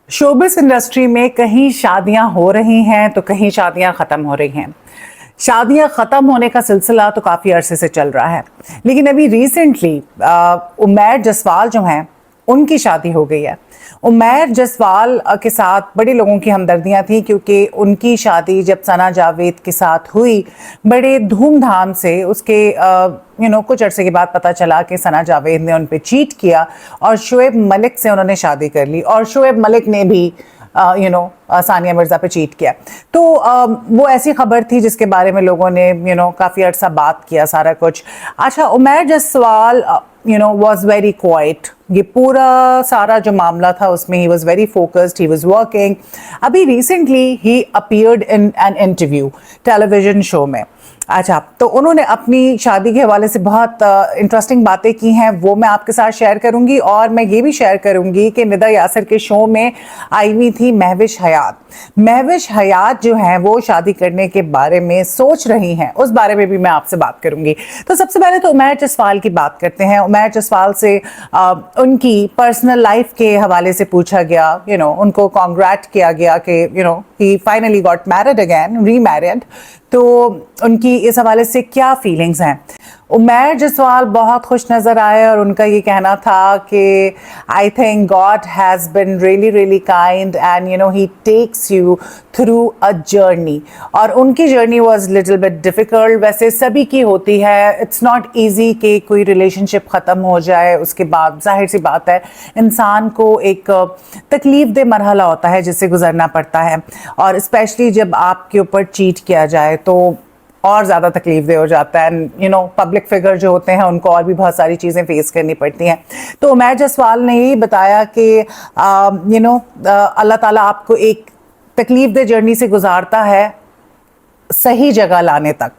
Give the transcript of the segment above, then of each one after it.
Showbiz industry में कहीं शादियां हो रही हैं तो कहीं शादियां ख़त्म हो रही हैं। शादियां ख़त्म होने का सिलसिला तो काफ़ी अरसे से चल रहा है, लेकिन अभी रिसेंटली उमैर जसवाल जो हैं उनकी शादी हो गई है। उमैर जसवाल के साथ बड़े लोगों की हमदर्दियां थी, क्योंकि उनकी शादी जब सना जावेद के साथ हुई बड़े धूमधाम से, उसके कुछ अरसे के बाद पता चला कि सना जावेद ने उन पे चीट किया और शोएब मलिक से उन्होंने शादी कर ली, और शोएब मलिक ने भी सानिया मिर्ज़ा पे चीट किया। तो वो ऐसी खबर थी जिसके बारे में लोगों ने काफ़ी अरसा बात किया, सारा कुछ। अच्छा, Umair Jaswal was very quiet। ये पूरा सारा जो मामला था उसमें he was very focused, he was working। अभी recently he appeared in an interview television show में। अच्छा, तो उन्होंने अपनी शादी के हवाले से बहुत इंटरेस्टिंग बातें की हैं, वो मैं आपके साथ शेयर करूंगी। और मैं ये भी शेयर करूंगी कि निदा यासर के शो में आई हुई थी महविश हयात। महविश हयात जो हैं वो शादी करने के बारे में सोच रही हैं, उस बारे में भी मैं आपसे बात करूंगी। तो सबसे पहले तो उमैर जसवाल की बात करते हैं। उमैर जसवाल से उनकी पर्सनल लाइफ के हवाले से पूछा गया, उनको कॉन्ग्रेट किया गया कि he finally got married again, remarried. तो उनकी इस हवाले से क्या फीलिंग्स हैं? उमैर जसवाल बहुत खुश नज़र आए और उनका ये कहना था कि I think God has been really really kind and he takes you through a journey. और उनकी journey was little bit difficult, वैसे सभी की होती है। इट्स नॉट ईजी कि कोई रिलेशनशिप ख़त्म हो जाए, उसके बाद जाहिर सी बात है इंसान को एक तकलीफ़ दे मरहला होता है जिससे गुजरना पड़ता है, और स्पेशली जब आपके ऊपर चीट किया जाए तो और ज़्यादा तकलीफ दे हो जाता है। पब्लिक फिगर जो होते हैं उनको और भी बहुत सारी चीज़ें फेस करनी पड़ती हैं। तो उमैर जसवाल ने यही बताया कि अल्लाह ताला आपको एक तकलीफ दे जर्नी से गुजारता है सही जगह लाने तक,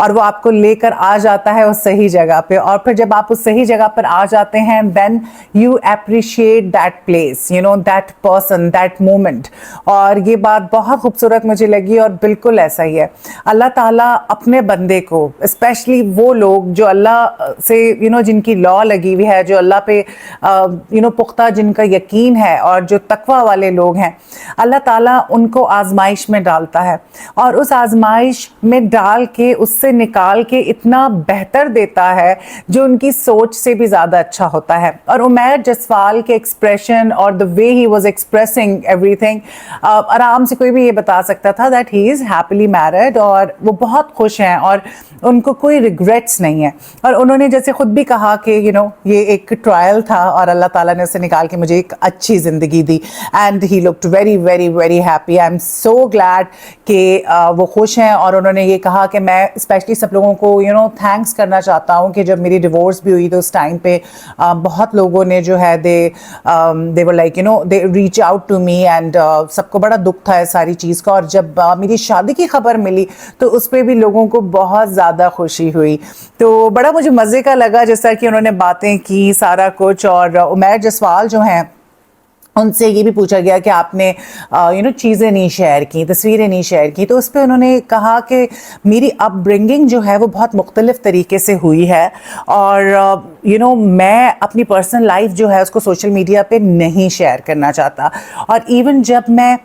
और वो आपको लेकर आ जाता है उस सही जगह पे। और फिर जब आप उस सही जगह पर आ जाते हैं, then you appreciate that place, that person, that moment. और ये बात बहुत खूबसूरत मुझे लगी, और बिल्कुल ऐसा ही है। अल्लाह ताला अपने बंदे को, स्पेशली वो लोग जो अल्लाह से जिनकी लॉ लगी हुई है, जो अल्लाह पे पुख्ता जिनका यकीन है, और जो तकवा वाले लोग हैं, अल्लाह ताला उनको आजमाइश में डालता है, और उस आजमाइश में डाल के उससे निकाल के इतना बेहतर देता है जो उनकी सोच से भी ज़्यादा अच्छा होता है। और उमैर जसवाल के एक्सप्रेशन और the way he was expressing everything, आराम से कोई भी ये बता सकता था that he is happily married, और वो बहुत खुश हैं और उनको कोई रिग्रेट्स नहीं है। और उन्होंने जैसे खुद भी कहा कि ये एक ट्रायल था और अल्लाह ताला ने उसे निकाल के मुझे एक अच्छी ज़िंदगी दी, and he looked very very very happy. I am so glad कि वो खुश हैं। और उन्होंने ये कहा कि मैं स्पेशली सब लोगों को थैंक्स करना चाहता हूँ कि जब मेरी डिवोर्स भी हुई तो उस टाइम पे बहुत लोगों ने जो है they were like they reach out to me, and सबको बड़ा दुख था इस सारी चीज़ का। और जब मेरी शादी की खबर मिली तो उस पर भी लोगों को बहुत ज़्यादा खुशी हुई। तो बड़ा मुझे मज़े का लगा जैसा कि उन्होंने बातें की, सारा कुछ। और उमैर जसवाल जो हैं उनसे ये भी पूछा गया कि आपने चीज़ें नहीं शेयर की, तस्वीरें नहीं शेयर की, तो उस पर उन्होंने कहा कि मेरी अपब्रिंगिंग जो है वो बहुत मुख्तलिफ़ तरीके से हुई है, और मैं अपनी पर्सनल लाइफ जो है उसको सोशल मीडिया पे नहीं शेयर करना चाहता। और इवन जब मैं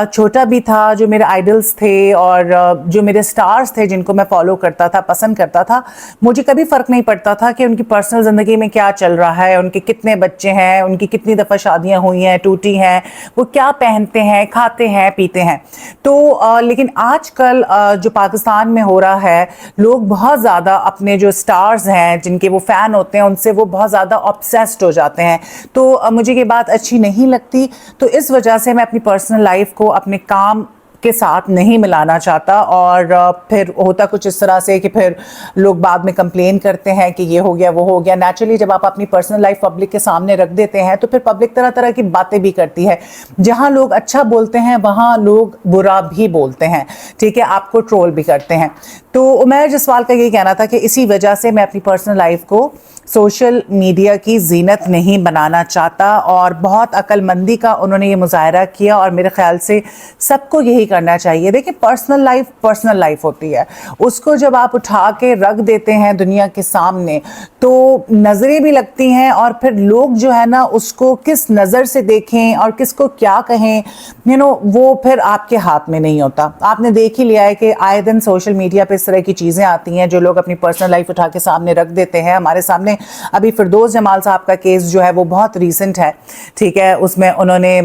छोटा भी था, जो मेरे आइडल्स थे और जो मेरे स्टार्स थे जिनको मैं फॉलो करता था, पसंद करता था, मुझे कभी फ़र्क नहीं पड़ता था कि उनकी पर्सनल ज़िंदगी में क्या चल रहा है, उनके कितने बच्चे हैं, उनकी कितनी दफ़ा शादियाँ हुई हैं, टूटी हैं, वो क्या पहनते हैं, खाते हैं, पीते हैं। तो लेकिन आजकल जो पाकिस्तान में हो रहा है, लोग बहुत ज़्यादा अपने जो स्टार्स हैं जिनके वो फ़ैन होते हैं उनसे वो बहुत ज़्यादा ऑब्सेस्ड हो जाते हैं। तो मुझे ये बात अच्छी नहीं लगती। तो इस वजह से मैं अपनी पर्सनल लाइफ को अपने काम के साथ नहीं मिलाना चाहता। और फिर होता कुछ इस तरह से कि फिर लोग बाद में कंप्लेन करते हैं कि ये हो गया, वो हो गया। नेचुरली जब आप अपनी पर्सनल लाइफ पब्लिक के सामने रख देते हैं तो फिर पब्लिक तरह तरह की बातें भी करती है। जहां लोग अच्छा बोलते हैं वहां लोग बुरा भी बोलते हैं, ठीक है, आपको ट्रोल भी करते हैं। तो उमैर जसवाल का यही कहना था कि इसी वजह से मैं अपनी पर्सनल लाइफ को सोशल मीडिया की जीनत नहीं बनाना चाहता, और बहुत अक्लमंदी का उन्होंने ये मुजाहरा किया। और मेरे ख्याल से सबको यही करना चाहिए। देखिए पर्सनल लाइफ होती है, उसको जब आप उठा के रख देते हैं दुनिया के सामने तो नज़रें भी लगती हैं, और फिर लोग जो है ना उसको किस नज़र से देखें और किसको क्या कहें, वो फिर आपके हाथ में नहीं होता। आपने देख ही लिया है कि आए दिन सोशल मीडिया पे इस तरह की चीज़ें आती हैं जो लोग अपनी पर्सनल लाइफ उठा के सामने रख देते हैं। हमारे सामने अभी फिरदौस जमाल साहब का केस जो है वो बहुत रीसेंट है, ठीक है, उसमें उन्होंने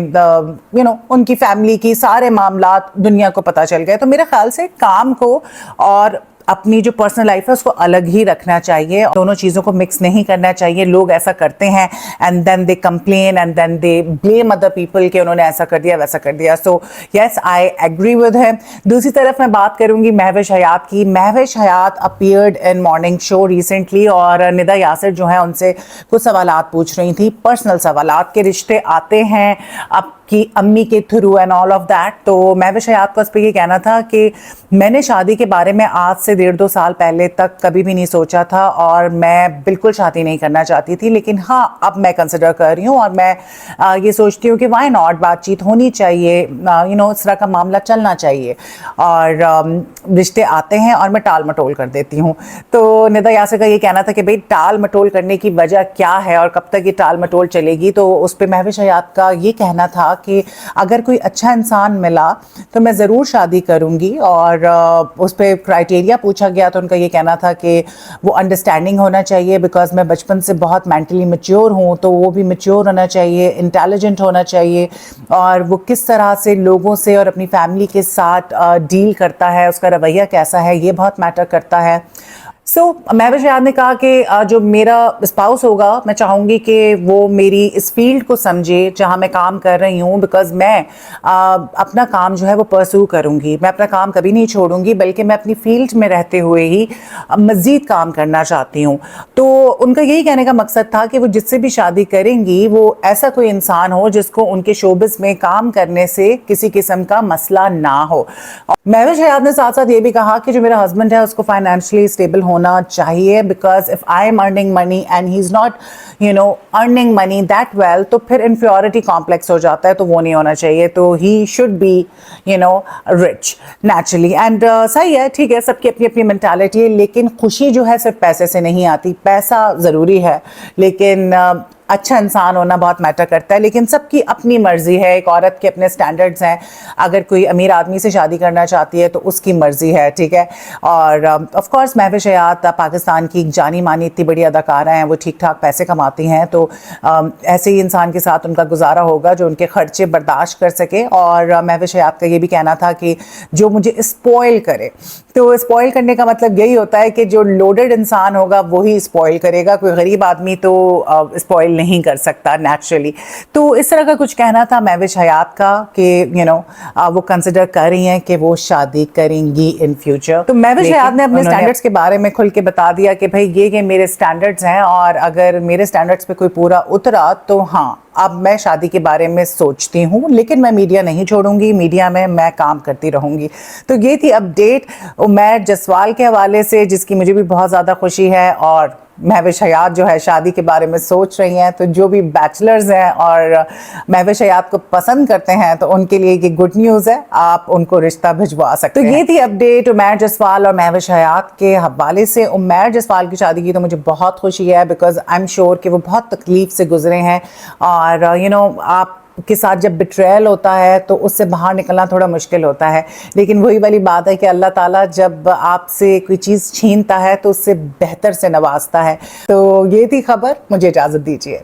उनकी फैमिली की सारे मामलात दुनिया को पता चल गए। तो मेरे ख्याल से काम को और अपनी जो पर्सनल लाइफ है उसको अलग ही रखना चाहिए, दोनों चीज़ों को मिक्स नहीं करना चाहिए। लोग ऐसा करते हैं and then they complain and then they blame other people कि उन्होंने ऐसा कर दिया वैसा कर दिया। So yes, I agree with him. दूसरी तरफ मैं बात करूंगी महविश हयात की। Mehwish Hayat appeared in morning show recently, और निदा यासिर जो है उनसे कुछ सवालात पूछ रही थी, पर्सनल सवालात के रिश्ते आते हैं आपकी अम्मी के through and all of that. तो महविश हयात का उस पर ये कहना था कि मैंने शादी के बारे में आज से 1.5-2 साल पहले तक कभी भी नहीं सोचा था, और मैं बिल्कुल शादी नहीं करना चाहती थी, लेकिन हाँ अब मैं कंसिडर कर रही हूँ और मैं ये सोचती हूँ कि वाई नॉट, बातचीत होनी चाहिए, इस तरह का मामला चलना चाहिए, और रिश्ते आते हैं और मैं टाल मटोल कर देती हूँ। तो निदा यासिर का ये कहना था कि भाई टाल मटोल करने की वजह क्या है और कब तक ये टाल मटोल चलेगी। तो उस पर महविश हयात का ये कहना था कि अगर कोई अच्छा इंसान मिला तो मैं ज़रूर शादी करूँगी, और उस पर क्राइटेरिया पूछा गया तो उनका ये कहना था कि वो अंडरस्टैंडिंग होना चाहिए, बिकॉज मैं बचपन से बहुत मेंटली मैच्योर हूँ, तो वो भी मैच्योर होना चाहिए, इंटेलिजेंट होना चाहिए, और वो किस तरह से लोगों से और अपनी फैमिली के साथ डील करता है, उसका रवैया कैसा है, ये बहुत मैटर करता है। महविश हयात ने कहा कि जो मेरा स्पाउस होगा मैं चाहूँगी कि वो मेरी इस फील्ड को समझे जहाँ मैं काम कर रही हूँ, बिकॉज़ मैं अपना काम जो है वो परस्यू करूँगी, मैं अपना काम कभी नहीं छोड़ूंगी, बल्कि मैं अपनी फील्ड में रहते हुए ही मज़ीद काम करना चाहती हूँ। तो उनका यही कहने का मकसद था कि वो जिससे भी शादी करेंगी वो ऐसा कोई इंसान हो जिसको उनके शोबिस में काम करने से किसी किस्म का मसला ना हो। महविश हयात ने साथ साथ ये भी कहा कि जो मेरा हस्बैंड है उसको फाइनेंशियली स्टेबल होना चाहिए, because if I am earning money and he is not earning money that well, तो फिर इन्फीरियरिटी कॉम्प्लेक्स हो जाता है, तो वो नहीं होना चाहिए। तो he should be rich naturally. And सही है, ठीक है, सबकी अपनी अपनी मेंटालिटी है, लेकिन खुशी जो है सिर्फ पैसे से नहीं आती। पैसा ज़रूरी है, लेकिन अच्छा इंसान होना बहुत मैटर करता है। लेकिन सबकी अपनी मर्जी है, एक औरत के अपने स्टैंडर्ड्स हैं। अगर कोई अमीर आदमी से शादी करना चाहती है तो उसकी मर्जी है, ठीक है। और ऑफ कोर्स महविश हयात पाकिस्तान की जानी मानी इतनी बड़ी अदाकारा हैं, वो ठीक ठाक पैसे कमाती हैं, तो ऐसे ही इंसान के साथ उनका गुजारा होगा जो उनके खर्चे बर्दाश्त कर सके। और महविश हयात का ये भी कहना था कि जो मुझे स्पॉइल करे, तो स्पॉइल करने का मतलब यही होता है कि जो लोडेड इंसान होगा वही स्पॉइल करेगा, कोई गरीब आदमी तो स्पॉइल नहीं कर सकता नेचुरली। तो इस तरह का कुछ कहना था महविश हयात का कि वो कंसिडर कर रही हैं कि वो शादी करेंगी इन फ्यूचर। तो महविश हयात ने अपने स्टैंडर्ड्स के बारे में खुल के बता दिया कि भाई ये मेरे स्टैंडर्ड्स हैं, और अगर मेरे स्टैंडर्ड्स पे कोई पूरा उतरा तो हाँ अब मैं शादी के बारे में सोचती हूँ, लेकिन मैं मीडिया नहीं छोड़ूंगी, मीडिया में मैं काम करती रहूंगी। तो ये थी अपडेट उमैर जसवाल के हवाले से, जिसकी मुझे भी बहुत ज़्यादा खुशी है। और महविश हयात जो है शादी के बारे में सोच रही हैं, तो जो भी बैचलर्स हैं और महविश हयात को पसंद करते हैं तो उनके लिए ये गुड न्यूज़ है, आप उनको रिश्ता भिजवा सकते हैं। तो ये थी अपडेट उमैर जसवाल और महविश हयात के हवाले से। उमैर जसवाल की शादी की तो मुझे बहुत खुशी है, बिकॉज आई एम श्योर कि वो बहुत तकलीफ से गुजरे हैं, और आप के साथ जब बिट्रेयल होता है तो उससे बाहर निकलना थोड़ा मुश्किल होता है। लेकिन वही वाली बात है कि अल्लाह ताला जब आपसे कोई चीज़ छीनता है तो उससे बेहतर से नवाजता है। तो ये थी खबर, मुझे इजाज़त दीजिए।